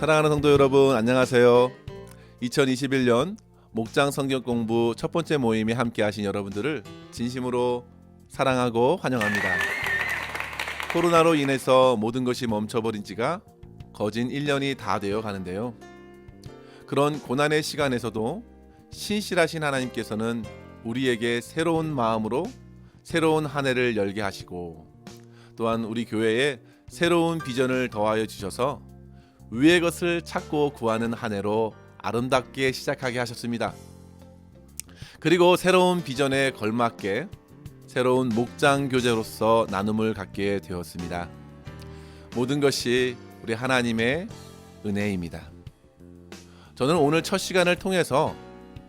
사랑하는 성도 여러분, 안녕하세요. 2021년 목장 성경 공부 첫 번째 모임에 함께 하신 여러분들을 진심으로 사랑하고 환영합니다. 코로나로 인해서 모든 것이 멈춰버린 지가 거진 1년이 다 되어 가는데요. 그런 고난의 시간에서도 신실하신 하나님께서는 우리에게 새로운 마음으로 새로운 한 해를 열게 하시고, 또한 우리 교회에 새로운 비전을 더하여 주셔서 위의 것을 찾고 구하는 한 해로 아름답게 시작하게 하셨습니다. 그리고 새로운 비전에 걸맞게 새로운 목장 교제로서 나눔을 갖게 되었습니다. 모든 것이 우리 하나님의 은혜입니다. 저는 오늘 첫 시간을 통해서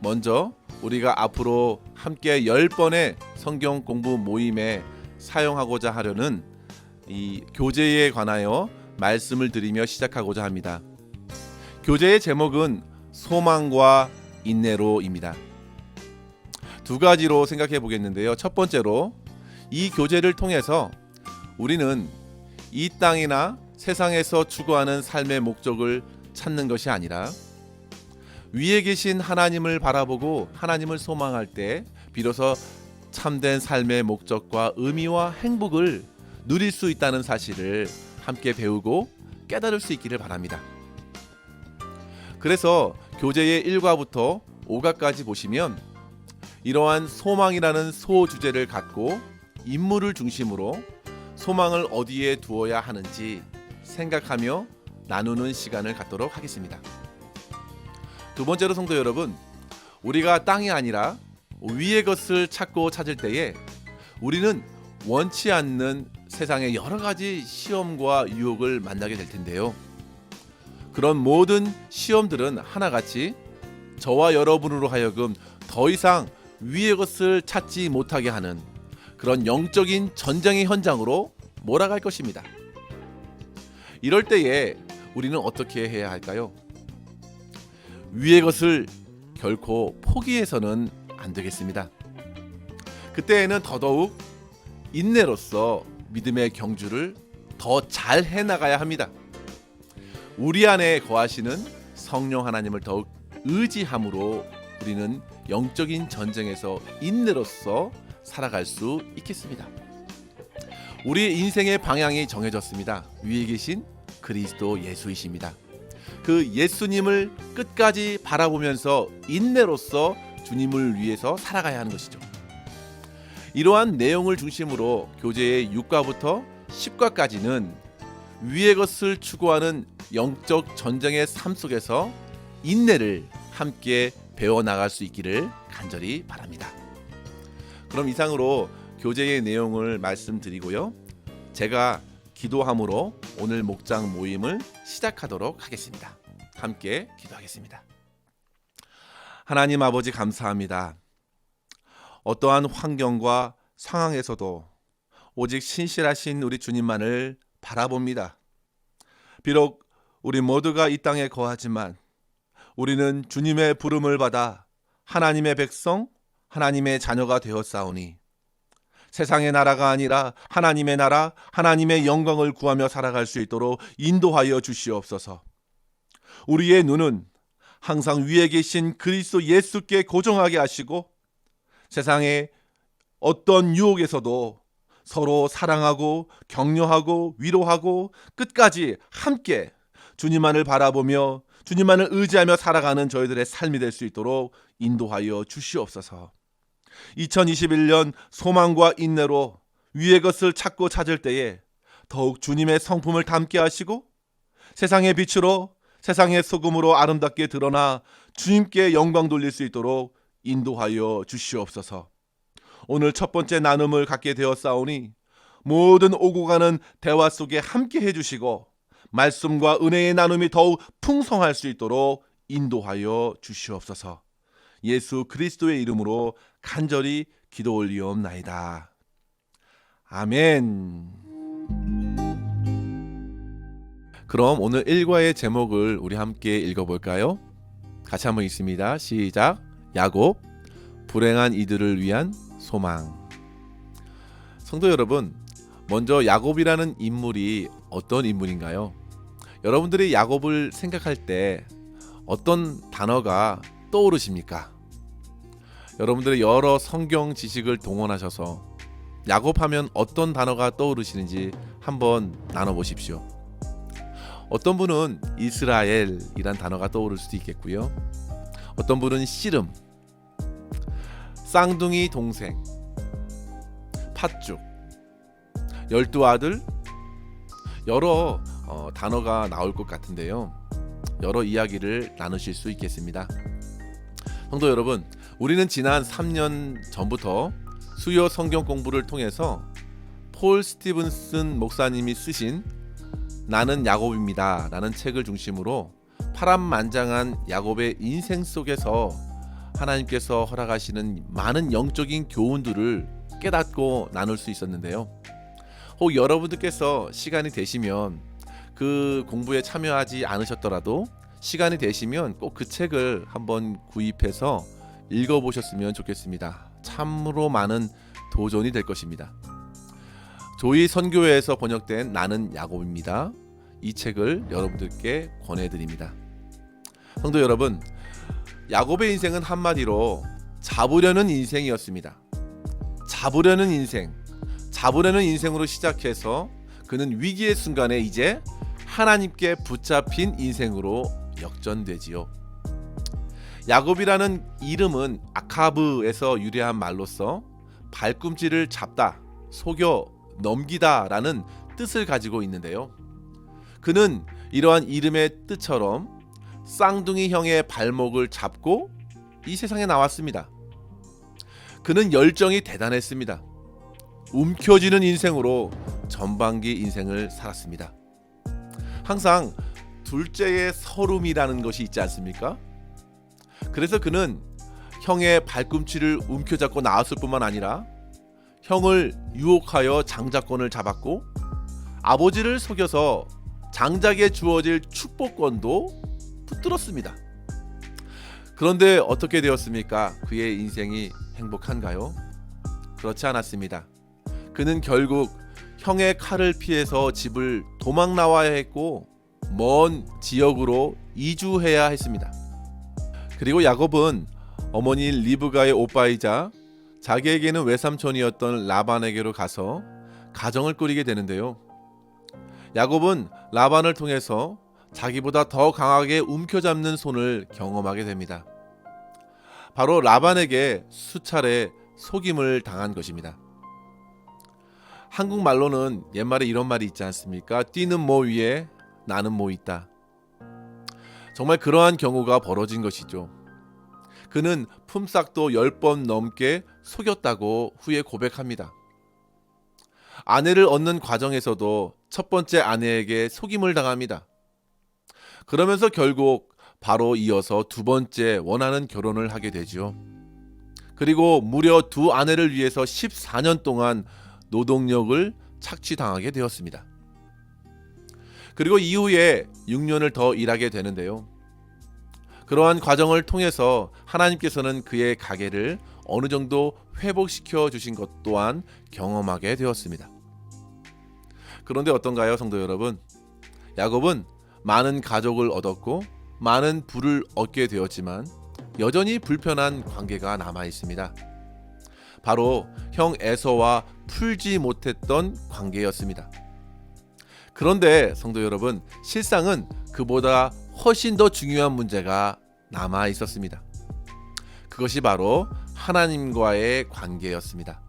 먼저 우리가 앞으로 함께 10번의 성경 공부 모임에 사용하고자 하려는 이 교제에 관하여 말씀을 드리며 시작하고자 합니다. 교제의 제목은 소망과 인내로입니다. 두 가지로 생각해 보겠는데요. 첫 번째로, 이 교제를 통해서 우리는 이 땅이나 세상에서 추구하는 삶의 목적을 찾는 것이 아니라 위에 계신 하나님을 바라보고 하나님을 소망할 때 비로소 참된 삶의 목적과 의미와 행복을 누릴 수 있다는 사실을 함께 배우고 깨달을 수 있기를 바랍니다. 그래서 교재의 1과부터 5과까지 보시면 이러한 소망이라는 소주제를 갖고 인물을 중심으로 소망을 어디에 두어야 하는지 생각하며 나누는 시간을 갖도록 하겠습니다. 두 번째로 성도 여러분, 우리가 땅이 아니라 위의 것을 찾고 찾을 때에 우리는 원치 않는 세상의 여러 가지 시험과 유혹을 만나게 될 텐데요. 그런 모든 시험들은 하나같이 저와 여러분으로 하여금 더 이상 위의 것을 찾지 못하게 하는 그런 영적인 전쟁의 현장으로 몰아갈 것입니다. 이럴 때에 우리는 어떻게 해야 할까요? 위의 것을 결코 포기해서는 안 되겠습니다. 그때에는 더더욱 인내로서 믿음의 경주를 더 잘 해나가야 합니다. 우리 안에 거하시는 성령 하나님을 더욱 의지함으로 우리는 영적인 전쟁에서 인내로서 살아갈 수 있겠습니다. 우리의 인생의 방향이 정해졌습니다. 위에 계신 그리스도 예수이십니다. 그 예수님을 끝까지 바라보면서 인내로서 주님을 위해서 살아가야 하는 것이죠. 이러한 내용을 중심으로 교재의 6과부터 10과까지는 위의 것을 추구하는 영적 전쟁의 삶 속에서 인내를 함께 배워나갈 수 있기를 간절히 바랍니다. 그럼 이상으로 교재의 내용을 말씀드리고요. 제가 기도함으로 오늘 목장 모임을 시작하도록 하겠습니다. 함께 기도하겠습니다. 하나님 아버지, 감사합니다. 어떠한 환경과 상황에서도 오직 신실하신 우리 주님만을 바라봅니다. 비록 우리 모두가 이 땅에 거하지만 우리는 주님의 부름을 받아 하나님의 백성, 하나님의 자녀가 되었사오니 세상의 나라가 아니라 하나님의 나라, 하나님의 영광을 구하며 살아갈 수 있도록 인도하여 주시옵소서. 우리의 눈은 항상 위에 계신 그리스도 예수께 고정하게 하시고 세상의 어떤 유혹에서도 서로 사랑하고 격려하고 위로하고 끝까지 함께 주님만을 바라보며 주님만을 의지하며 살아가는 저희들의 삶이 될 수 있도록 인도하여 주시옵소서. 2021년 소망과 인내로 위의 것을 찾고 찾을 때에 더욱 주님의 성품을 담게 하시고 세상의 빛으로, 세상의 소금으로 아름답게 드러나 주님께 영광 돌릴 수 있도록 인도하여 주시옵소서. 오늘 첫 번째 나눔을 갖게 되었사오니 모든 오고 가는 대화 속에 함께 해주시고 말씀과 은혜의 나눔이 더욱 풍성할 수 있도록 인도하여 주시옵소서. 예수 그리스도의 이름으로 간절히 기도 올리옵나이다. 아멘. 그럼 오늘 1과의 제목을 우리 함께 읽어볼까요? 같이 한번 읽습니다. 시작. 야곱, 불행한 이들을 위한 소망. 성도 여러분, 먼저 야곱이라는 인물이 어떤 인물인가요? 여러분들이 야곱을 생각할 때 어떤 단어가 떠오르십니까? 여러분들의 여러 성경 지식을 동원하셔서 야곱하면 어떤 단어가 떠오르시는지 한번 나눠보십시오. 어떤 분은 이스라엘이란 단어가 떠오를 수도 있겠고요. 어떤 분은 씨름, 쌍둥이 동생, 팥죽, 12아들, 여러 단어가 나올 것 같은데요. 여러 이야기를 나누실 수 있겠습니다. 성도 여러분, 우리는 지난 3년 전부터 수요 성경 공부를 통해서 폴 스티븐슨 목사님이 쓰신 나는 야곱입니다 라는 책을 중심으로 파란만장한 야곱의 인생 속에서 하나님께서 허락하시는 많은 영적인 교훈들을 깨닫고 나눌 수 있었는데요. 혹 여러분들께서 시간이 되시면 그 공부에 참여하지 않으셨더라도 시간이 되시면 꼭 그 책을 한번 구입해서 읽어보셨으면 좋겠습니다. 참으로 많은 도전이 될 것입니다. 조이 선교회에서 번역된 나는 야곱입니다. 이 책을 여러분들께 권해드립니다. 성도 여러분, 야곱의 인생은 한마디로 잡으려는 인생이었습니다. 잡으려는 인생으로 시작해서 그는 위기의 순간에 이제 하나님께 붙잡힌 인생으로 역전되지요. 야곱이라는 이름은 아카브에서 유래한 말로서 발꿈치를 잡다, 속여 넘기다 라는 뜻을 가지고 있는데요. 그는 이러한 이름의 뜻처럼 쌍둥이 형의 발목을 잡고 이 세상에 나왔습니다. 그는 열정이 대단했습니다. 움켜쥐는 인생으로 전반기 인생을 살았습니다. 항상 둘째의 서름이라는 것이 있지 않습니까? 그래서 그는 형의 발꿈치를 움켜잡고 나왔을 뿐만 아니라 형을 유혹하여 장자권을 잡았고 아버지를 속여서 장자에게 주어질 축복권도 붙들었습니다. 그런데 어떻게 되었습니까? 그의 인생이 행복한가요? 그렇지 않았습니다. 그는 결국 형의 칼을 피해서 집을 도망 나와야 했고 먼 지역으로 이주해야 했습니다. 그리고 야곱은 어머니 리브가의 오빠이자 자기에게는 외삼촌이었던 라반에게로 가서 가정을 꾸리게 되는데요. 야곱은 라반을 통해서 자기보다 더 강하게 움켜잡는 손을 경험하게 됩니다. 바로 라반에게 수차례 속임을 당한 것입니다. 한국말로는 옛말에 이런 말이 있지 않습니까? 뛰는 모 위에 나는 모 있다. 정말 그러한 경우가 벌어진 것이죠. 그는 품삯도 10번 넘게 속였다고 후에 고백합니다. 아내를 얻는 과정에서도 첫 번째 아내에게 속임을 당합니다. 그러면서 결국 바로 이어서 두 번째 원하는 결혼을 하게 되죠. 그리고 무려 두 아내를 위해서 14년 동안 노동력을 착취당하게 되었습니다. 그리고 이후에 6년을 더 일하게 되는데요. 그러한 과정을 통해서 하나님께서는 그의 가게를 어느 정도 회복시켜 주신 것 또한 경험하게 되었습니다. 그런데 어떤가요, 성도 여러분? 야곱은 많은 가족을 얻었고 많은 부를 얻게 되었지만 여전히 불편한 관계가 남아 있습니다. 바로 형 에서와 풀지 못했던 관계였습니다. 그런데 성도 여러분, 실상은 그보다 훨씬 더 중요한 문제가 남아 있었습니다. 그것이 바로 하나님과의 관계였습니다.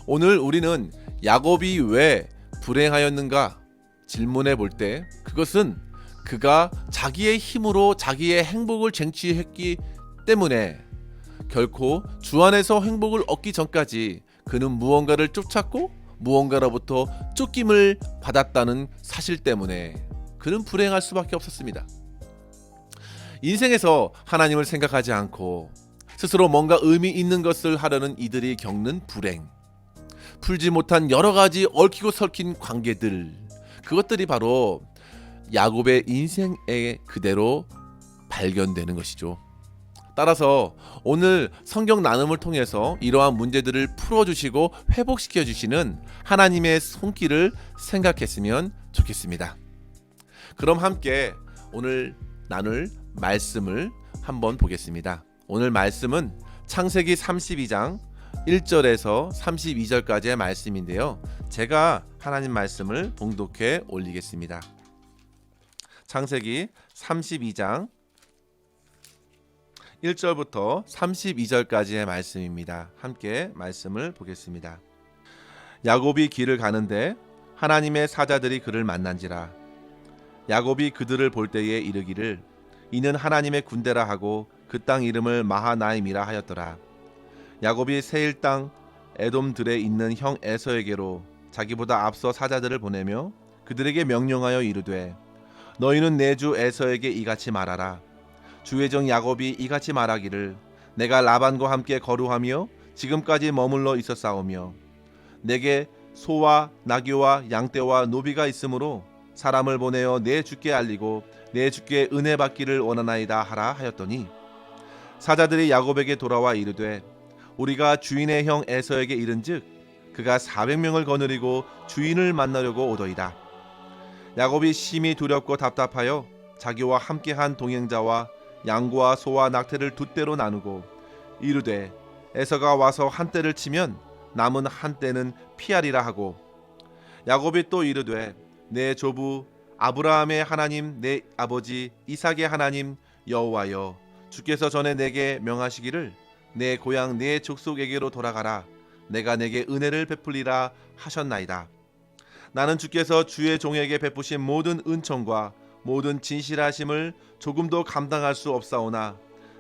오늘 우리는 야곱이 왜 불행하였는가 질문해 볼 때 그것은 그가 자기의 힘으로 자기의 행복을 쟁취했기 때문에 결코 주 안에서 행복을 얻기 전까지 그는 무언가를 쫓았고 무언가로부터 쫓김을 받았다는 사실 때문에 그는 불행할 수밖에 없었습니다. 인생에서 하나님을 생각하지 않고 스스로 뭔가 의미 있는 것을 하려는 이들이 겪는 불행, 풀지 못한 여러 가지 얽히고 설킨 관계들, 그것들이 바로 야곱의 인생에 그대로 발견되는 것이죠. 따라서 오늘 성경 나눔을 통해서 이러한 문제들을 풀어주시고 회복시켜 주시는 하나님의 손길을 생각했으면 좋겠습니다. 그럼 함께 오늘 나눌 말씀을 한번 보겠습니다. 오늘 말씀은 창세기 32장 1절에서 32절까지의 말씀인데요. 제가 하나님 말씀을 봉독해 올리겠습니다. 창세기 32장 1절부터 32절까지의 말씀입니다. 함께 말씀을 보겠습니다. 야곱이 길을 가는데 하나님의 사자들이 그를 만난지라. 야곱이 그들을 볼 때에 이르기를 이는 하나님의 군대라 하고 그 땅 이름을 마하나임이라 하였더라. 야곱이 세일 땅 에돔들에 있는 형 에서에게로 자기보다 앞서 사자들을 보내며 그들에게 명령하여 이르되 너희는 내 주 에서에게 이같이 말하라. 주의 종 야곱이 이같이 말하기를 내가 라반과 함께 거루하며 지금까지 머물러 있었사오며 내게 소와 나귀와 양떼와 노비가 있으므로 사람을 보내어 내 주께 알리고 내 주께 은혜 받기를 원하나이다 하라 하였더니 사자들이 야곱에게 돌아와 이르되 우리가 주인의 형 에서에게 이른즉 그가 400명을 거느리고 주인을 만나려고 오더이다. 야곱이 심히 두렵고 답답하여 자기와 함께한 동행자와 양과 소와 낙태를 두 떼로 나누고 이르되 에서가 와서 한 떼를 치면 남은 한 떼는 피하리라 하고 야곱이 또 이르되 내 조부 아브라함의 하나님 내 아버지 이삭의 하나님 여호와여 주께서 전에 내게 명하시기를 내 고향 내 족속에게로 돌아가라 내가 내게 은혜를 베풀리라 하셨나이다. 나는 주께서 주의 종에게 베푸신 모든 은총과 모든 진실하심을 조금도 감당할 수 없사오나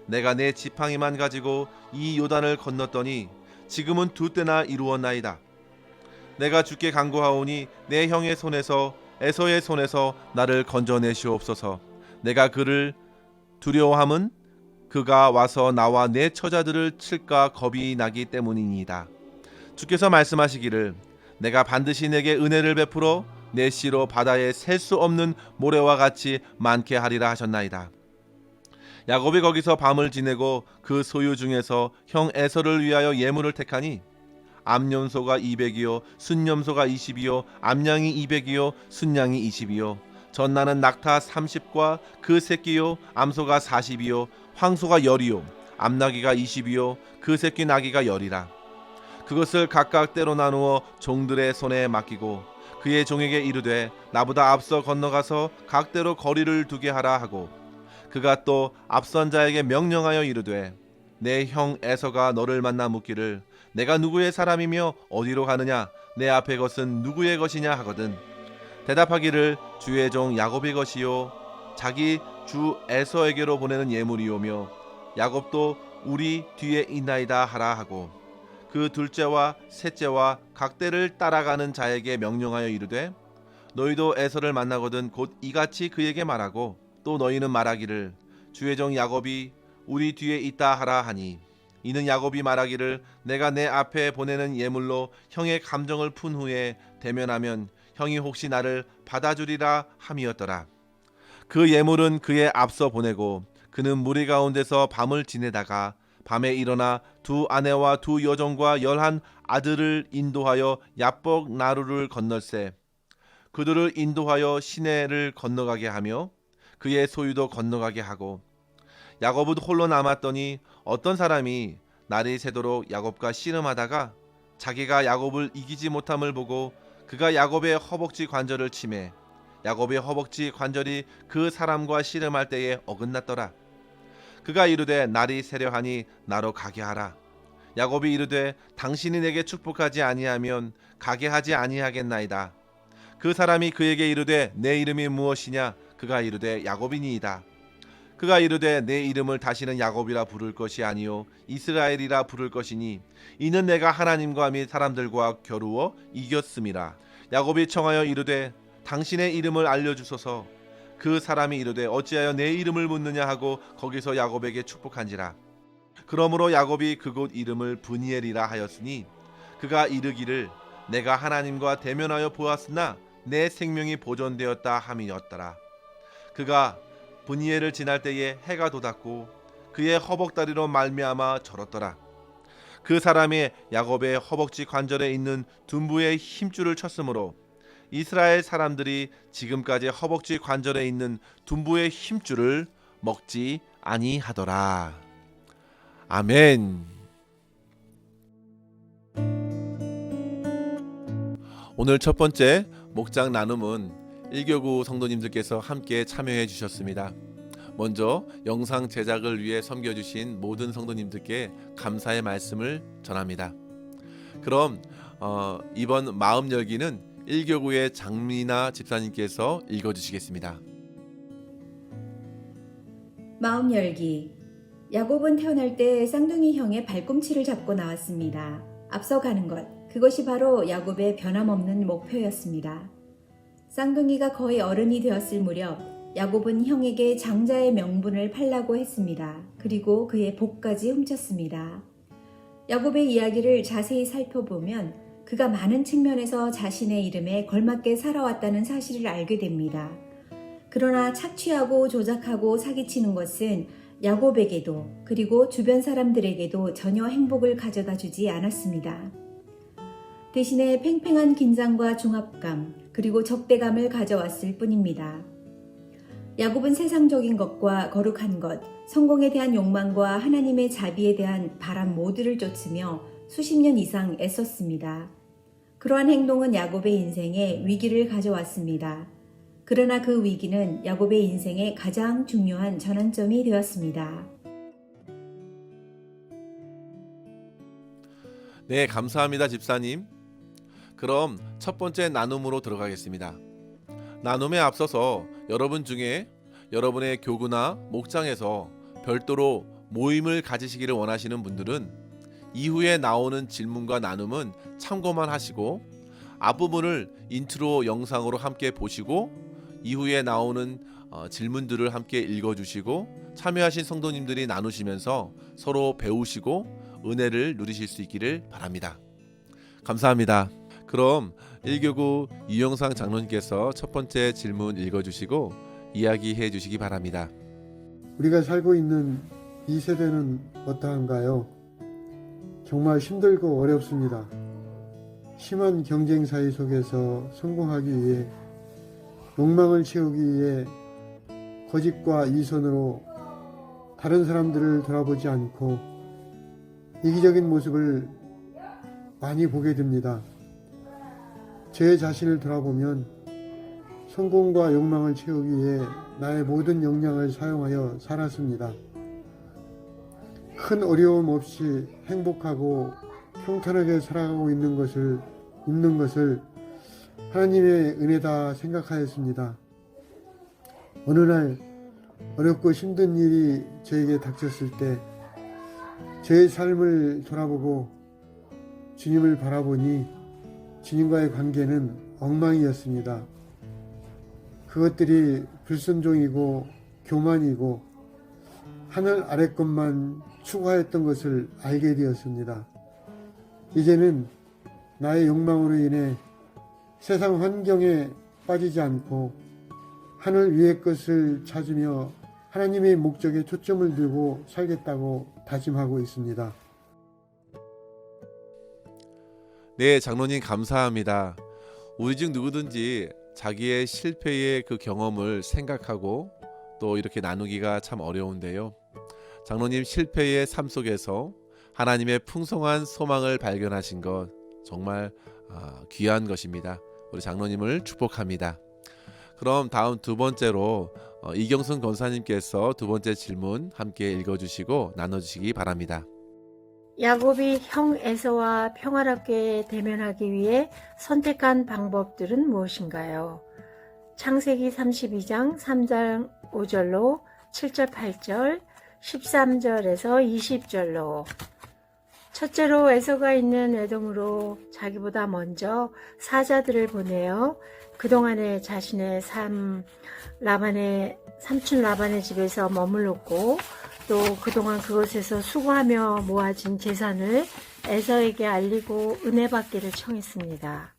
내가 내 지팡이만 가지고 이 요단을 건넜더니 지금은 두 때나 이루었나이다. 내가 주께 간구하오니 내 형의 손에서 에서의 손에서 나를 건져내시옵소서. 내가 그를 두려워함은 그가 와서 나와 내 처자들을 칠까 겁이 나기 때문이니이다. 주께서 말씀하시기를 내가 반드시 내게 은혜를 베풀어 내 씨로 바다에 셀 수 없는 모래와 같이 많게 하리라 하셨나이다. 야곱이 거기서 밤을 지내고 그 소유 중에서 형 에서를 위하여 예물을 택하니 암염소가 200이요 순염소가 20이요 암양이 200이요 순양이 20이요 전나는 낙타 30과 그 새끼요 암소가 40이요 황소가 10이요 암나귀가 20이요 그 새끼 나귀가 10이라. 그것을 각각 때로 나누어 종들의 손에 맡기고 그의 종에게 이르되 나보다 앞서 건너가서 각대로 거리를 두게 하라 하고 그가 또 앞선 자에게 명령하여 이르되 내 형 에서가 너를 만나 묻기를 내가 누구의 사람이며 어디로 가느냐 내 앞의 것은 누구의 것이냐 하거든 대답하기를 주의 종 야곱의 것이요 자기 주 에서에게로 보내는 예물이오며 야곱도 우리 뒤에 있나이다 하라 하고 그 둘째와 셋째와 각대를 따라가는 자에게 명령하여 이르되 너희도 에서를 만나거든 곧 이같이 그에게 말하고 또 너희는 말하기를 주의 종 야곱이 우리 뒤에 있다 하라 하니 이는 야곱이 말하기를 내가 내 앞에 보내는 예물로 형의 감정을 푼 후에 대면하면 형이 혹시 나를 받아주리라 함이었더라. 그 예물은 그의 앞서 보내고 그는 무리 가운데서 밤을 지내다가 밤에 일어나 두 아내와 두 여종과 11 아들을 인도하여 야복 나루를 건널세 그들을 인도하여 시내를 건너가게 하며 그의 소유도 건너가게 하고 야곱은 홀로 남았더니 어떤 사람이 날이 새도록 야곱과 씨름하다가 자기가 야곱을 이기지 못함을 보고 그가 야곱의 허벅지 관절을 치매 야곱의 허벅지 관절이 그 사람과 씨름할 때에 어긋났더라. 그가 이르되 날이 새려하니 나로 가게 하라. 야곱이 이르되 당신이 내게 축복하지 아니하면 가게 하지 아니하겠나이다. 그 사람이 그에게 이르되 내 이름이 무엇이냐? 그가 이르되 야곱이니이다. 그가 이르되 내 이름을 다시는 야곱이라 부를 것이 아니요 이스라엘이라 부를 것이니 이는 내가 하나님과 및 사람들과 겨루어 이겼음이라. 야곱이 청하여 이르되 당신의 이름을 알려주소서. 그 사람이 이르되 어찌하여 내 이름을 묻느냐 하고 거기서 야곱에게 축복한지라. 그러므로 야곱이 그곳 이름을 브니엘이라 하였으니 그가 이르기를 내가 하나님과 대면하여 보았으나 내 생명이 보존되었다 함이었더라. 그가 브니엘을 지날 때에 해가 돋았고 그의 허벅다리로 말미암아 절었더라. 그 사람이 야곱의 허벅지 관절에 있는 둔부의 힘줄을 쳤으므로 이스라엘 사람들이 지금까지 허벅지 관절에 있는 둔부의 힘줄을 먹지 아니하더라. 아멘. 오늘 첫 번째 목장 나눔은 1교구 성도님들께서 함께 참여해 주셨습니다. 먼저 영상 제작을 위해 섬겨주신 모든 성도님들께 감사의 말씀을 전합니다. 그럼 이번 마음 열기는 1교구의 장미나 집사님께서 읽어주시겠습니다. 마음 열기. 야곱은 태어날 때 쌍둥이 형의 발꿈치를 잡고 나왔습니다. 앞서 가는 것, 그것이 바로 야곱의 변함없는 목표였습니다. 쌍둥이가 거의 어른이 되었을 무렵 야곱은 형에게 장자의 명분을 팔라고 했습니다. 그리고 그의 복까지 훔쳤습니다. 야곱의 이야기를 자세히 살펴보면 그가 많은 측면에서 자신의 이름에 걸맞게 살아왔다는 사실을 알게 됩니다. 그러나 착취하고 조작하고 사기치는 것은 야곱에게도 그리고 주변 사람들에게도 전혀 행복을 가져다 주지 않았습니다. 대신에 팽팽한 긴장과 중압감 그리고 적대감을 가져왔을 뿐입니다. 야곱은 세상적인 것과 거룩한 것, 성공에 대한 욕망과 하나님의 자비에 대한 바람 모두를 쫓으며 수십 년 이상 애썼습니다. 그러한 행동은 야곱의 인생에 위기를 가져왔습니다. 그러나 그 위기는 야곱의 인생의 가장 중요한 전환점이 되었습니다. 네, 감사합니다, 집사님. 그럼 첫 번째 나눔으로 들어가겠습니다. 나눔에 앞서서 여러분 중에 여러분의 교구나 목장에서 별도로 모임을 가지시기를 원하시는 분들은 이후에 나오는 질문과 나눔은 참고만 하시고 앞부분을 인트로 영상으로 함께 보시고 이후에 나오는 질문들을 함께 읽어주시고 참여하신 성도님들이 나누시면서 서로 배우시고 은혜를 누리실 수 있기를 바랍니다. 감사합니다. 그럼 1교구 유영상 장로님께서 첫 번째 질문 읽어주시고 이야기해 주시기 바랍니다. 우리가 살고 있는 이 세대는 어떠한가요? 정말 힘들고 어렵습니다. 심한 경쟁 사회 속에서 성공하기 위해 욕망을 채우기 위해 거짓과 이선으로 다른 사람들을 돌아보지 않고 이기적인 모습을 많이 보게 됩니다. 제 자신을 돌아보면 성공과 욕망을 채우기 위해 나의 모든 역량을 사용하여 살았습니다. 큰 어려움 없이 행복하고 평탄하게 살아가고 있는 것을 하나님의 은혜다 생각하였습니다. 어느 날 어렵고 힘든 일이 저에게 닥쳤을 때 제 삶을 돌아보고 주님을 바라보니 주님과의 관계는 엉망이었습니다. 그것들이 불순종이고 교만이고 하늘 아래 것만 추구하였던 것을 알게 되었습니다. 이제는 나의 욕망으로 인해 세상 환경에 빠지지 않고 하늘 위의 것을 찾으며 하나님의 목적에 초점을 두고 살겠다고 다짐하고 있습니다. 네, 장로님 감사합니다. 우리 중 누구든지 자기의 실패의 그 경험을 생각하고 또 이렇게 나누기가 참 어려운데요. 장로님 실패의 삶 속에서 하나님의 풍성한 소망을 발견하신 것 정말 귀한 것입니다. 우리 장로님을 축복합니다. 그럼 다음 두 번째로 이경순 권사님께서 두 번째 질문 함께 읽어주시고 나눠주시기 바랍니다. 야곱이 형 에서와 평화롭게 대면하기 위해 선택한 방법들은 무엇인가요? 창세기 32장 3장 5절로 7절 8절 13절에서 20절로 첫째로 에서가 있는 에돔으로 자기보다 먼저 사자들을 보내어 그동안에 자신의 삼촌 라반의 집에서 머물렀고 또 그동안 그곳에서 수고하며 모아진 재산을 에서에게 알리고 은혜 받기를 청했습니다.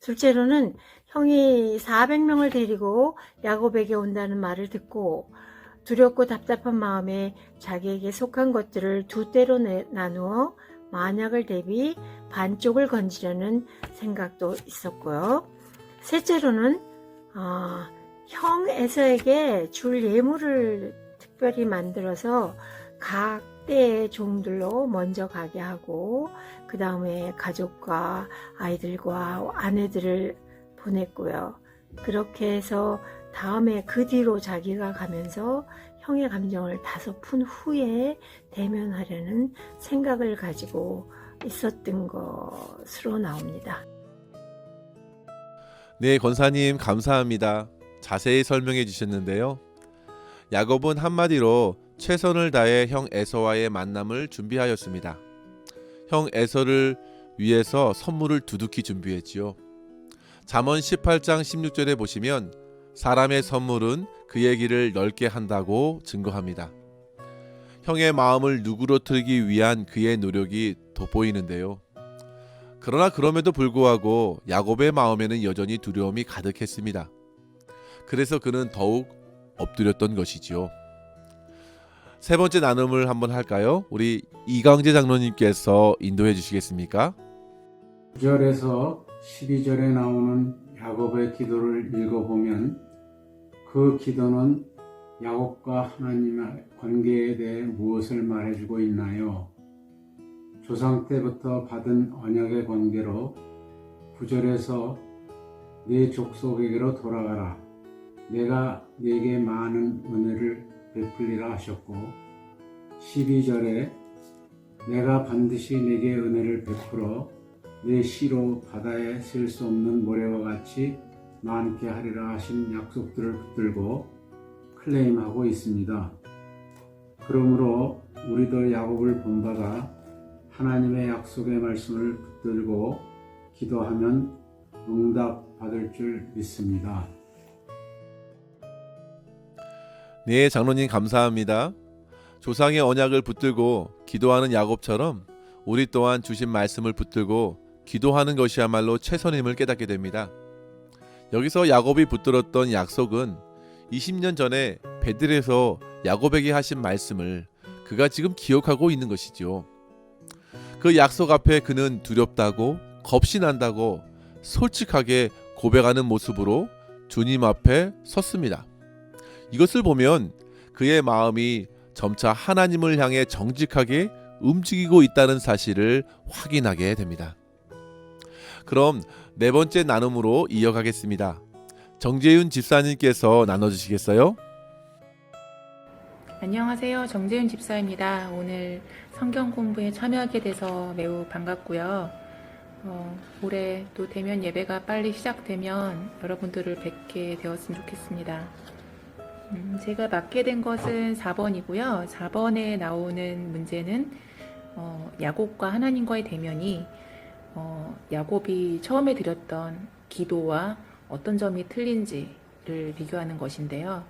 둘째로는 형이 400명을 데리고 야곱에게 온다는 말을 듣고 두렵고 답답한 마음에 자기에게 속한 것들을 두 떼로 나누어 만약을 대비 반쪽을 건지려는 생각도 있었고요. 셋째로는 형 에서에게 줄 예물을 특별히 만들어서 각 때의 종들로 먼저 가게 하고 그 다음에 가족과 아이들과 아내들을 보냈고요. 그렇게 해서 다음에 그 뒤로 자기가 가면서 형의 감정을 다소 푼 후에 대면하려는 생각을 가지고 있었던 것으로 나옵니다. 네, 권사님 감사합니다. 자세히 설명해 주셨는데요. 야곱은 한마디로 최선을 다해 형 에서와의 만남을 준비하였습니다. 형 에서를 위해서 선물을 두둑히 준비했지요. 잠언 18장 16절에 보시면 사람의 선물은 그의 길을 넓게 한다고 증거합니다. 형의 마음을 누그러뜨리기 위한 그의 노력이 돋보이는데요. 그러나 그럼에도 불구하고 야곱의 마음에는 여전히 두려움이 가득했습니다. 그래서 그는 더욱 엎드렸던 것이지요. 세 번째 나눔을 한번 할까요? 우리 이강재 장로님께서 인도해 주시겠습니까? 9절에서 12절에 나오는 야곱의 기도를 읽어보면 그 기도는 야곱과 하나님의 관계에 대해 무엇을 말해주고 있나요? 조상 때부터 받은 언약의 관계로 9절에서 내 족속에게로 돌아가라. 내가 네게 많은 은혜를 베풀리라 하셨고 12절에 내가 반드시 네게 은혜를 베풀어 내 씨로 바다에 쓸 수 없는 모래와 같이 많게 하리라 하신 약속들을 붙들고 클레임하고 있습니다. 그러므로 우리도 야곱을 본받아 하나님의 약속의 말씀을 붙들고 기도하면 응답받을 줄 믿습니다. 네, 장로님 감사합니다. 조상의 언약을 붙들고 기도하는 야곱처럼 우리 또한 주신 말씀을 붙들고 기도하는 것이야말로 최선임을 깨닫게 됩니다. 여기서 야곱이 붙들었던 약속은 20년 전에 베들에서 야곱에게 하신 말씀을 그가 지금 기억하고 있는 것이죠. 그 약속 앞에 그는 두렵다고 겁이 난다고 솔직하게 고백하는 모습으로 주님 앞에 섰습니다. 이것을 보면 그의 마음이 점차 하나님을 향해 정직하게 움직이고 있다는 사실을 확인하게 됩니다. 그럼 네 번째 나눔으로 이어가겠습니다. 정재윤 집사님께서 나눠주시겠어요? 안녕하세요. 정재윤 집사입니다. 오늘 성경 공부에 참여하게 돼서 매우 반갑고요. 올해 또 대면 예배가 빨리 시작되면 여러분들을 뵙게 되었으면 좋겠습니다. 제가 맡게 된 것은 4번이고요. 4번에 나오는 문제는 야곱과 하나님과의 대면이 야곱이 처음에 드렸던 기도와 어떤 점이 틀린지를 비교하는 것인데요.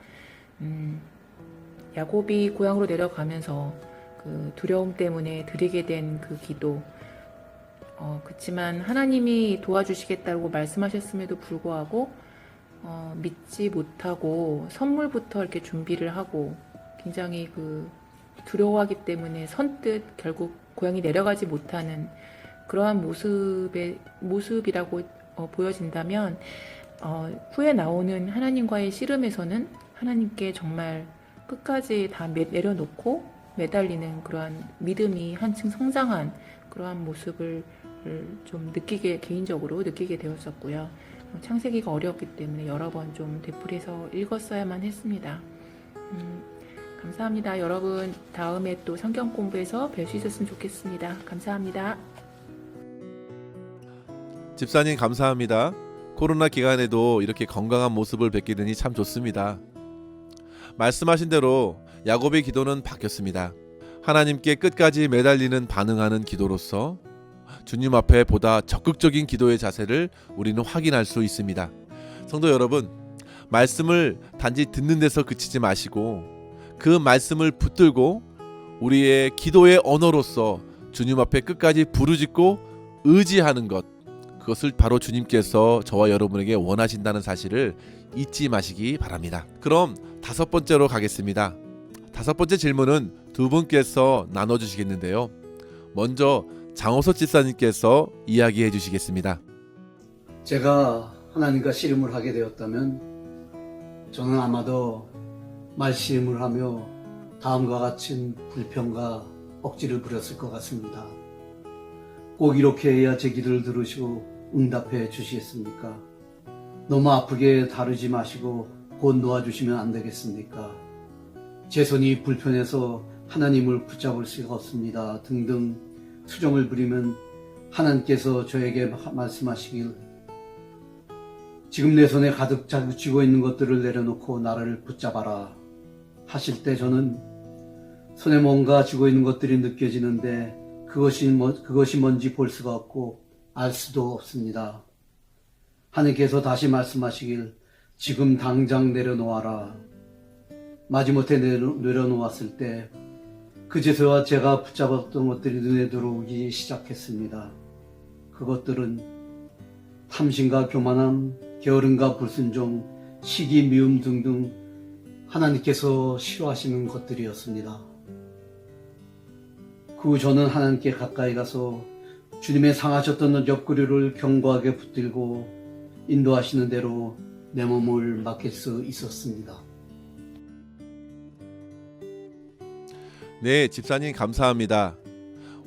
야곱이 고향으로 내려가면서 그 두려움 때문에 드리게 된 그 기도, 그렇지만 하나님이 도와주시겠다고 말씀하셨음에도 불구하고 믿지 못하고 선물부터 이렇게 준비를 하고 굉장히 그 두려워하기 때문에 선뜻 결국 고향이 내려가지 못하는 그러한 모습이라고 보여진다면 후에 나오는 하나님과의 씨름에서는 하나님께 정말 끝까지 다 내려놓고 매달리는 그러한 믿음이 한층 성장한 그러한 모습을 좀 개인적으로 느끼게 되었었고요. 창세기가 어려웠기 때문에 여러 번 좀 되풀이해서 읽었어야만 했습니다. 감사합니다. 여러분 다음에 또 성경 공부에서 뵐 수 있었으면 좋겠습니다. 감사합니다. 집사님 감사합니다. 코로나 기간에도 이렇게 건강한 모습을 뵙게 되니 참 좋습니다. 말씀하신 대로 야곱의 기도는 바뀌었습니다. 하나님께 끝까지 매달리는 반응하는 기도로서 주님 앞에 보다 적극적인 기도의 자세를 우리는 확인할 수 있습니다. 성도 여러분, 말씀을 단지 듣는 데서 그치지 마시고 그 말씀을 붙들고 우리의 기도의 언어로서 주님 앞에 끝까지 부르짖고 의지하는 것, 그것을 바로 주님께서 저와 여러분에게 원하신다는 사실을 잊지 마시기 바랍니다. 그럼 5번째로 가겠습니다. 5번째 질문은 두 분께서 나눠주시겠는데요. 먼저 장호석 집사님께서 이야기해 주시겠습니다. 제가 하나님과 씨름을 하게 되었다면 저는 아마도 말씨름을 하며 다음과 같은 불평과 억지를 부렸을 것 같습니다. 꼭 이렇게 해야 제 기도를 들으시고 응답해 주시겠습니까? 너무 아프게 다루지 마시고 곧 놓아주시면 안 되겠습니까? 제 손이 불편해서 하나님을 붙잡을 수가 없습니다. 등등 투정을 부리면 하나님께서 저에게 말씀하시길, 지금 내 손에 가득 쥐고 있는 것들을 내려놓고 나를 붙잡아라 하실 때 저는 손에 뭔가 쥐고 있는 것들이 느껴지는데 그것이 뭔지 볼 수가 없고 알 수도 없습니다. 하나님께서 다시 말씀하시길, 지금 당장 내려놓아라. 마지못해 내려놓았을 때 그제서야 제가 붙잡았던 것들이 눈에 들어오기 시작했습니다. 그것들은 탐심과 교만함, 게으름과 불순종, 시기, 미움 등등 하나님께서 싫어하시는 것들이었습니다. 그 후 저는 하나님께 가까이 가서 주님의 상하셨던 옆구리를 견고하게 붙들고 인도하시는 대로 내 몸을 맡길 수 있었습니다. 네, 집사님 감사합니다.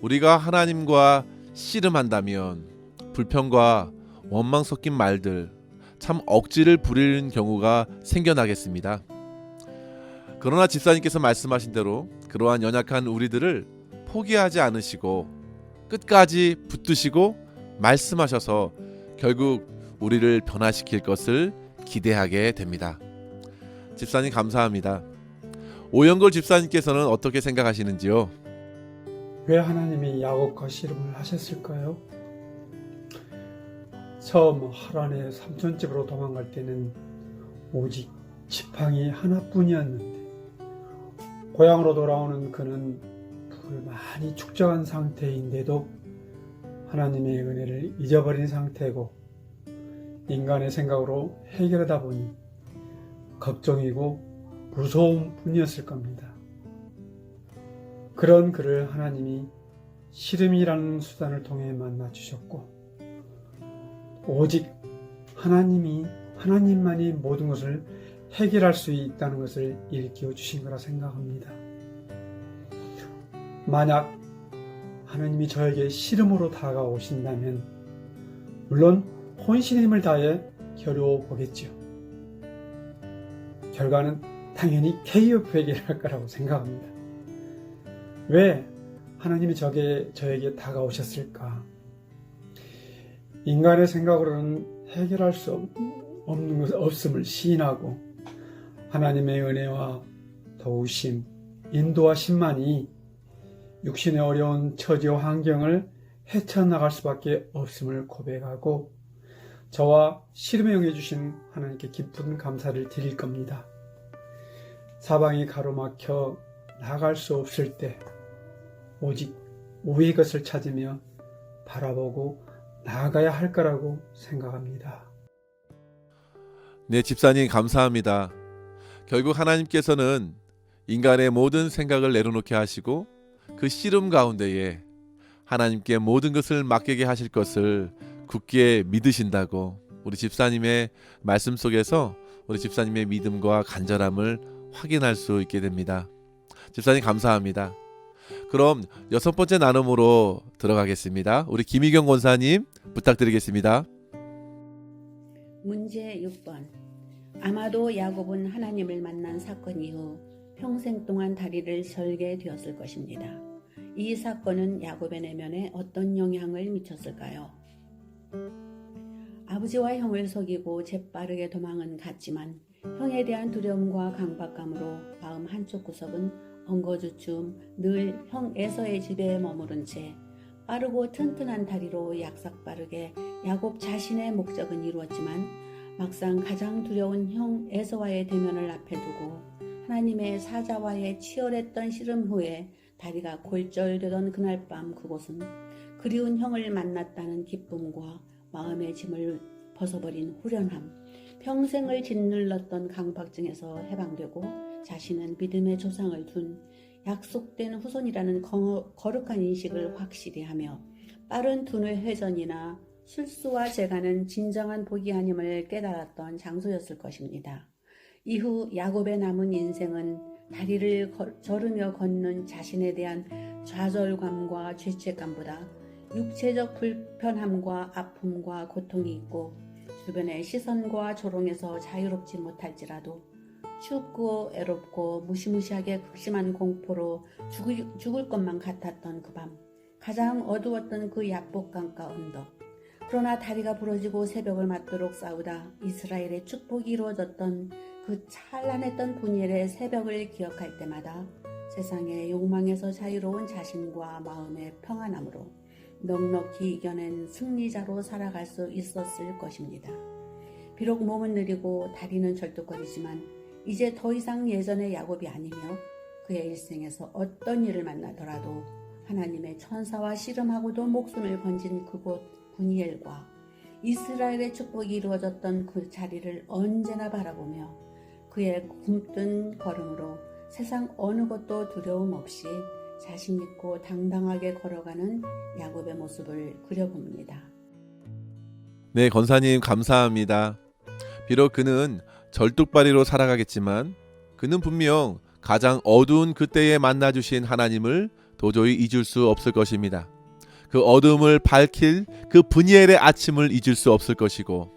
우리가 하나님과 씨름한다면 불평과 원망 섞인 말들, 참 억지를 부리는 경우가 생겨나겠습니다. 그러나 집사님께서 말씀하신 대로 그러한 연약한 우리들을 포기하지 않으시고 끝까지 붙드시고 말씀하셔서 결국 우리를 변화시킬 것을 기대하게 됩니다. 집사님 감사합니다. 오영걸 집사님께서는 어떻게 생각하시는지요? 왜 하나님이 야곱과 씨름을 하셨을까요? 처음 하란의 삼촌집으로 도망갈 때는 오직 지팡이 하나뿐이었는데 고향으로 돌아오는 그는 불을 많이 축적한 상태인데도 하나님의 은혜를 잊어버린 상태고 인간의 생각으로 해결하다 보니 걱정이고 무서움 뿐이었을 겁니다. 그런 그를 하나님이 씨름이라는 수단을 통해 만나 주셨고 오직 하나님만이 모든 것을 해결할 수 있다는 것을 일깨워 주신 거라 생각합니다. 만약 하나님이 저에게 씨름으로 다가오신다면 물론 혼신의 힘을 다해 겨루어 보겠지요. 결과는 당연히 KO 회개를 할 거라고 생각합니다. 왜 하나님이 저에게 다가오셨을까? 인간의 생각으로는 해결할 수 없는 것 없음을 시인하고 하나님의 은혜와 도우심, 인도하심만이 육신의 어려운 처지와 환경을 헤쳐나갈 수밖에 없음을 고백하고 저와 씨름에 응해주신 하나님께 깊은 감사를 드릴 겁니다. 사방이 가로막혀 나갈 수 없을 때 오직 우리의 것을 찾으며 바라보고 나아가야 할 거라고 생각합니다. 네, 집사님 감사합니다. 결국 하나님께서는 인간의 모든 생각을 내려놓게 하시고 그 씨름 가운데에 하나님께 모든 것을 맡기게 하실 것을 굳게 믿으신다고 우리 집사님의 말씀 속에서 우리 집사님의 믿음과 간절함을 확인할 수 있게 됩니다. 집사님 감사합니다. 그럼 6번째 나눔으로 들어가겠습니다. 우리 김희경 권사님 부탁드리겠습니다. 문제 6번. 아마도 야곱은 하나님을 만난 사건 이후 평생 동안 다리를 절게 되었을 것입니다. 이 사건은 야곱의 내면에 어떤 영향을 미쳤을까요? 아버지와 형을 속이고 재빠르게 도망은 갔지만 형에 대한 두려움과 강박감으로 마음 한쪽 구석은 엉거주춤 늘 형 에서의 집에 머무른 채 빠르고 튼튼한 다리로 약삭빠르게 야곱 자신의 목적은 이루었지만 막상 가장 두려운 형 에서와의 대면을 앞에 두고 하나님의 사자와의 치열했던 씨름 후에 다리가 골절되던 그날 밤 그곳은 그리운 형을 만났다는 기쁨과 마음의 짐을 벗어버린 후련함, 평생을 짓눌렀던 강박증에서 해방되고 자신은 믿음의 조상을 둔 약속된 후손이라는 거룩한 인식을 확실히 하며 빠른 두뇌 회전이나 실수와 재간은 진정한 복이 아님을 깨달았던 장소였을 것입니다. 이후 야곱의 남은 인생은 다리를 저르며 걷는 자신에 대한 좌절감과 죄책감보다 육체적 불편함과 아픔과 고통이 있고 주변의 시선과 조롱에서 자유롭지 못할지라도 춥고 애롭고 무시무시하게 극심한 공포로 죽을 것만 같았던 그 밤, 가장 어두웠던 그 야복강가 언덕. 그러나 다리가 부러지고 새벽을 맞도록 싸우다 이스라엘의 축복이 이루어졌던 그 찬란했던 분이엘의 새벽을 기억할 때마다 세상의 욕망에서 자유로운 자신과 마음의 평안함으로 넉넉히 이겨낸 승리자로 살아갈 수 있었을 것입니다. 비록 몸은 느리고 다리는 절뚝거리지만 이제 더 이상 예전의 야곱이 아니며 그의 일생에서 어떤 일을 만나더라도 하나님의 천사와 씨름하고도 목숨을 건진 그곳 분이엘과 이스라엘의 축복이 이루어졌던 그 자리를 언제나 바라보며 그의 굼뜬 걸음으로 세상 어느 것도 두려움 없이 자신 있고 당당하게 걸어가는 야곱의 모습을 그려봅니다. 네, 권사님 감사합니다. 비록 그는 절뚝발이로 살아가겠지만 그는 분명 가장 어두운 그때에 만나주신 하나님을 도저히 잊을 수 없을 것입니다. 그 어둠을 밝힐 그 분이엘의 아침을 잊을 수 없을 것이고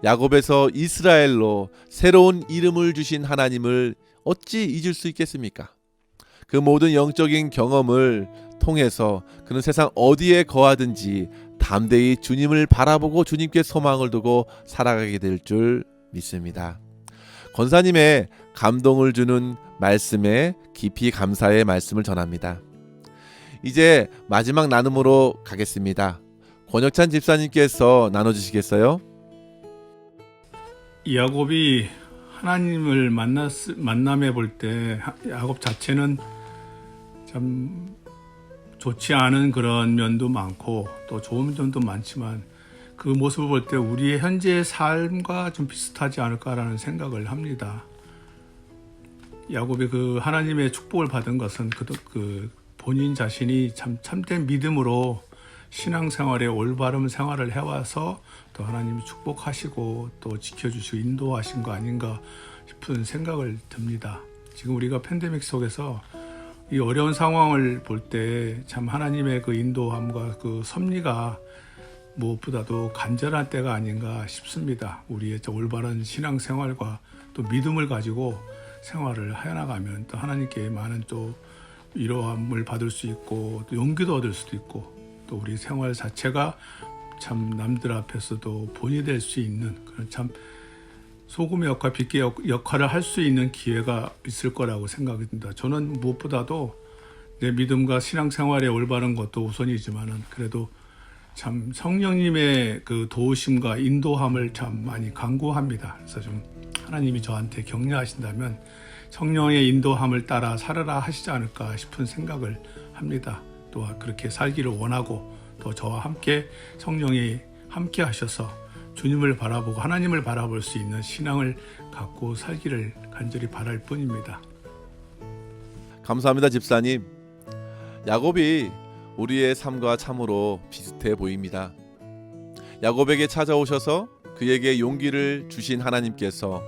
야곱에서 이스라엘로 새로운 이름을 주신 하나님을 어찌 잊을 수 있겠습니까? 그 모든 영적인 경험을 통해서 그는 세상 어디에 거하든지 담대히 주님을 바라보고 주님께 소망을 두고 살아가게 될 줄 믿습니다. 권사님의 감동을 주는 말씀에 깊이 감사의 말씀을 전합니다. 이제 마지막 나눔으로 가겠습니다. 권혁찬 집사님께서 나눠주시겠어요? 야곱이 하나님을 만남해 볼 때 야곱 자체는 참 좋지 않은 그런 면도 많고 또 좋은 점도 많지만 그 모습을 볼 때 우리의 현재의 삶과 좀 비슷하지 않을까라는 생각을 합니다. 야곱이 그 하나님의 축복을 받은 것은 그 본인 자신이 참 참된 믿음으로 신앙생활에 올바른 생활을 해와서 또 하나님이 축복하시고 또 지켜주시고 인도하신 거 아닌가 싶은 생각을 듭니다. 지금 우리가 팬데믹 속에서 이 어려운 상황을 볼 때 참 하나님의 그 인도함과 그 섭리가 무엇보다도 간절한 때가 아닌가 싶습니다. 우리의 올바른 신앙생활과 또 믿음을 가지고 생활을 해나가면 또 하나님께 많은 또 위로함을 받을 수 있고 또 용기도 얻을 수도 있고 또 우리 생활 자체가 참 남들 앞에서도 본이 될 수 있는 그런 참 소금의 역할, 빛의 역할을 할 수 있는 기회가 있을 거라고 생각이 듭니다. 저는 무엇보다도 내 믿음과 신앙생활에 올바른 것도 우선이지만은 그래도 참 성령님의 그 도우심과 인도함을 참 많이 간구합니다. 그래서 좀 하나님이 저한테 격려하신다면 성령의 인도함을 따라 살아라 하시지 않을까 싶은 생각을 합니다. 또 그렇게 살기를 원하고 또 저와 함께 성령이 함께 하셔서 주님을 바라보고 하나님을 바라볼 수 있는 신앙을 갖고 살기를 간절히 바랄 뿐입니다. 감사합니다, 집사님. 야곱이 우리의 삶과 참으로 비슷해 보입니다. 야곱에게 찾아오셔서 그에게 용기를 주신 하나님께서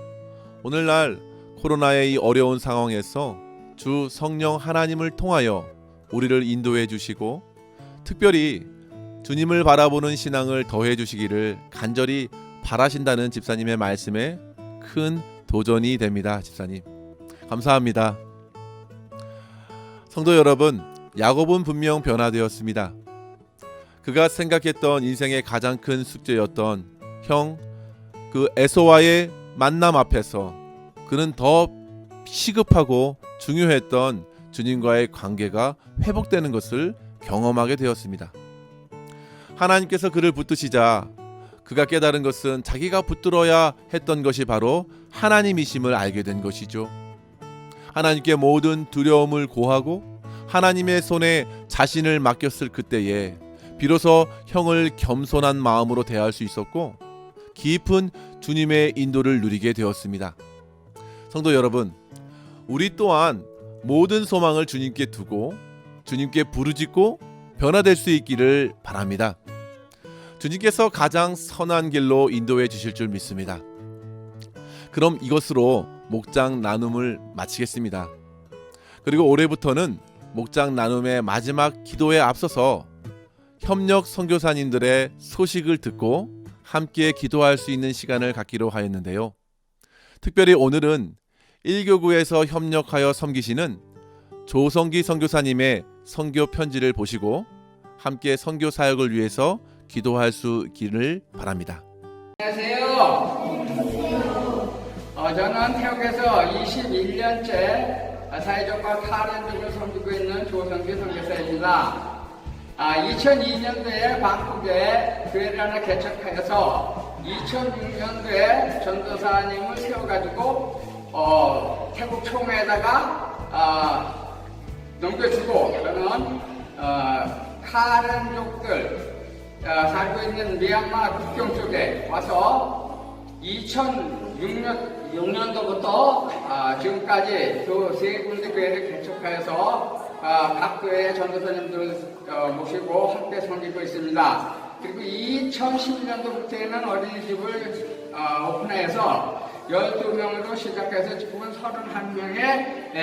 오늘날 코로나의 이 어려운 상황에서 주 성령 하나님을 통하여 우리를 인도해 주시고 특별히 주님을 바라보는 신앙을 더해 주시기를 간절히 바라신다는 집사님의 말씀에 큰 도전이 됩니다. 집사님 감사합니다. 성도 여러분, 야곱은 분명 변화되었습니다. 그가 생각했던 인생의 가장 큰 숙제였던 그 에서와의 만남 앞에서 그는 더 시급하고 중요했던 주님과의 관계가 회복되는 것을 경험하게 되었습니다. 하나님께서 그를 붙드시자 그가 깨달은 것은 자기가 붙들어야 했던 것이 바로 하나님이심을 알게 된 것이죠. 하나님께 모든 두려움을 고하고 하나님의 손에 자신을 맡겼을 그때에 비로소 형을 겸손한 마음으로 대할 수 있었고 깊은 주님의 인도를 누리게 되었습니다. 성도 여러분, 우리 또한 모든 소망을 주님께 두고 주님께 부르짖고 변화될 수 있기를 바랍니다. 주님께서 가장 선한 길로 인도해 주실 줄 믿습니다. 그럼 이것으로 목장 나눔을 마치겠습니다. 그리고 올해부터는 목장 나눔의 마지막 기도에 앞서서 협력 선교사님들의 소식을 듣고 함께 기도할 수 있는 시간을 갖기로 하였는데요. 특별히 오늘은 1교구에서 협력하여 섬기시는 조성기 선교사님의 선교 편지를 보시고 함께 선교 사역을 위해서 기도할 수 있기를 바랍니다. 안녕하세요. 저는 태국에서 21년째 사회적과 카렌족을 섬기고 있는 조성기 선교사입니다. 2002년도에 방콕에 교회를 하나 개척하여서 2006년도에 전도사님을 세워가지고 태국 총회에다가 넘겨주고 저는 카렌족들 살고 있는 미얀마 국경 쪽에 와서 2006년도부터 지금까지 그 세 군데 교회를 개척하여서 각 교회 전도사님들을 모시고 함께 섬기고 있습니다. 그리고 2010년도부터는 어린이집을 오픈해서 12명으로 시작해서 지금은 31명의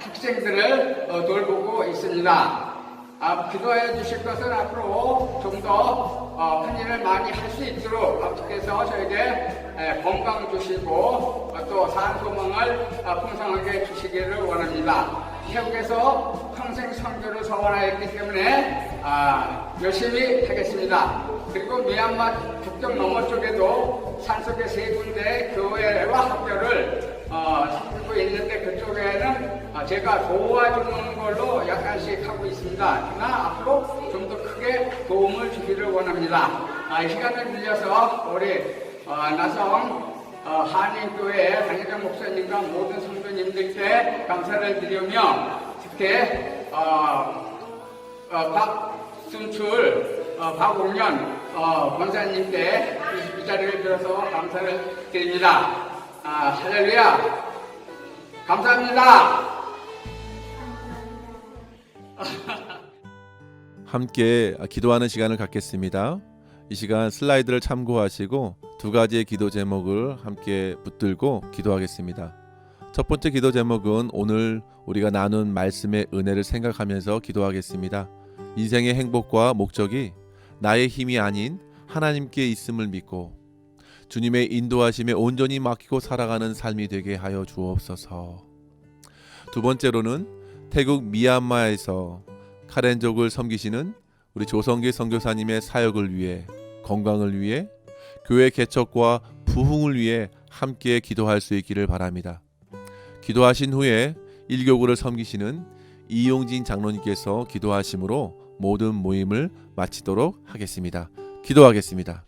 학생들을 돌보고 있습니다. 기도해 주실 것은 앞으로 좀 더 큰 일을 많이 할 수 있도록 아버지께서 저에게 건강 주시고 또 산소망을 풍성하게 주시기를 원합니다. 태국에서 평생 선교를 소원하였기 때문에 열심히 하겠습니다. 그리고 미얀마 국경 너머 쪽에도 산속의 세 군데 교회와 학교를 섬기고 있는데 그쪽에는 제가 도와주는 걸로 약간씩 하고 있습니다. 그러나 앞으로 좀 더 크게 도움을 주기를 원합니다. 이 시간을 빌려서 우리 나성 한인교회 강혜정 목사님과 모든 성도님들께 감사를 드리며 특히 박순출, 박옥년 권사님께 이 자리를 빌어서 감사를 드립니다. 할렐루야! 감사합니다. 함께 기도하는 시간을 갖겠습니다. 이 시간 슬라이드를 참고하시고 두 가지의 기도 제목을 함께 붙들고 기도하겠습니다. 첫 번째 기도 제목은 오늘 우리가 나눈 말씀의 은혜를 생각하면서 기도하겠습니다. 인생의 행복과 목적이 나의 힘이 아닌 하나님께 있음을 믿고 주님의 인도하심에 온전히 맡기고 살아가는 삶이 되게 하여 주옵소서. 두 번째로는 태국 미얀마에서 카렌족을 섬기시는 우리 조성기 선교사님의 사역을 위해, 건강을 위해, 교회 개척과 부흥을 위해 함께 기도할 수 있기를 바랍니다. 기도하신 후에 1교구를 섬기시는 이용진 장로님께서 기도하심으로 모든 모임을 마치도록 하겠습니다. 기도하겠습니다.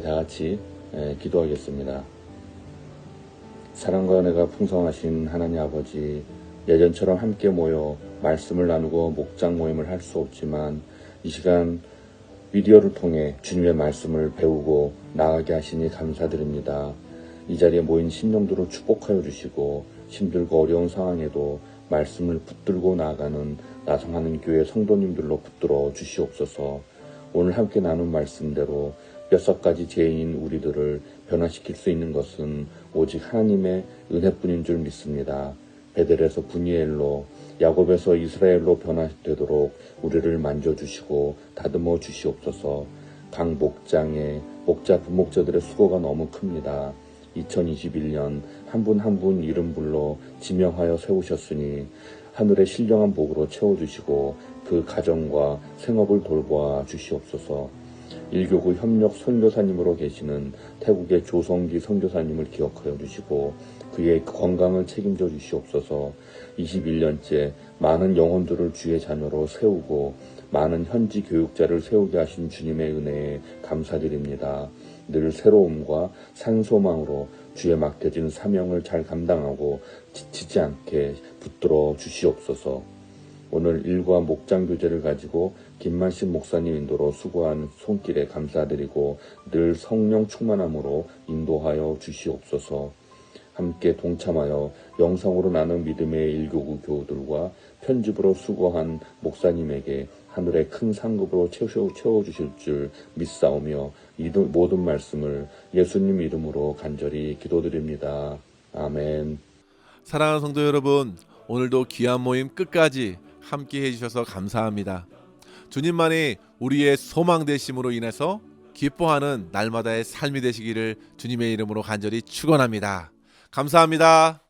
다 같이 기도하겠습니다. 사랑과 은혜가 풍성하신 하나님 아버지, 예전처럼 함께 모여 말씀을 나누고 목장 모임을 할 수 없지만 이 시간 미디어를 통해 주님의 말씀을 배우고 나아가게 하시니 감사드립니다. 이 자리에 모인 심령들을 축복하여 주시고 힘들고 어려운 상황에도 말씀을 붙들고 나아가는 나성하는 교회 성도님들로 붙들어 주시옵소서. 오늘 함께 나눈 말씀대로 뼛속 까지 죄인인 우리들을 변화시킬 수 있는 것은 오직 하나님의 은혜뿐인 줄 믿습니다. 베델에서 분이엘로, 야곱에서 이스라엘로 변화되도록 우리를 만져주시고 다듬어 주시옵소서. 각 목장의 목자 부목자들의 수고가 너무 큽니다. 2021년 한 분 한 분 이름 불러 지명하여 세우셨으니 하늘의 신령한 복으로 채워주시고 그 가정과 생업을 돌보아 주시옵소서. 일교구 협력 선교사님으로 계시는 태국의 조성기 선교사님을 기억하여 주시고 그의 건강을 책임져 주시옵소서. 21년째 많은 영혼들을 주의 자녀로 세우고 많은 현지 교육자를 세우게 하신 주님의 은혜에 감사드립니다. 늘 새로움과 산소망으로 주의 맡겨진 사명을 잘 감당하고 지치지 않게 붙들어 주시옵소서. 오늘 일과 목장 교제를 가지고 김만식 목사님 인도로 수고한 손길에 감사드리고 늘 성령 충만함으로 인도하여 주시옵소서. 함께 동참하여 영상으로 나눈 믿음의 일교구 교우들과 편집으로 수고한 목사님에게 하늘의 큰 상급으로 채워주실 줄 믿사오며 이 모든 말씀을 예수님 이름으로 간절히 기도드립니다. 아멘. 사랑하는 성도 여러분, 오늘도 귀한 모임 끝까지 함께 해주셔서 감사합니다. 주님만이 우리의 소망 되심으로 인해서 기뻐하는 날마다의 삶이 되시기를 주님의 이름으로 간절히 축원합니다. 감사합니다.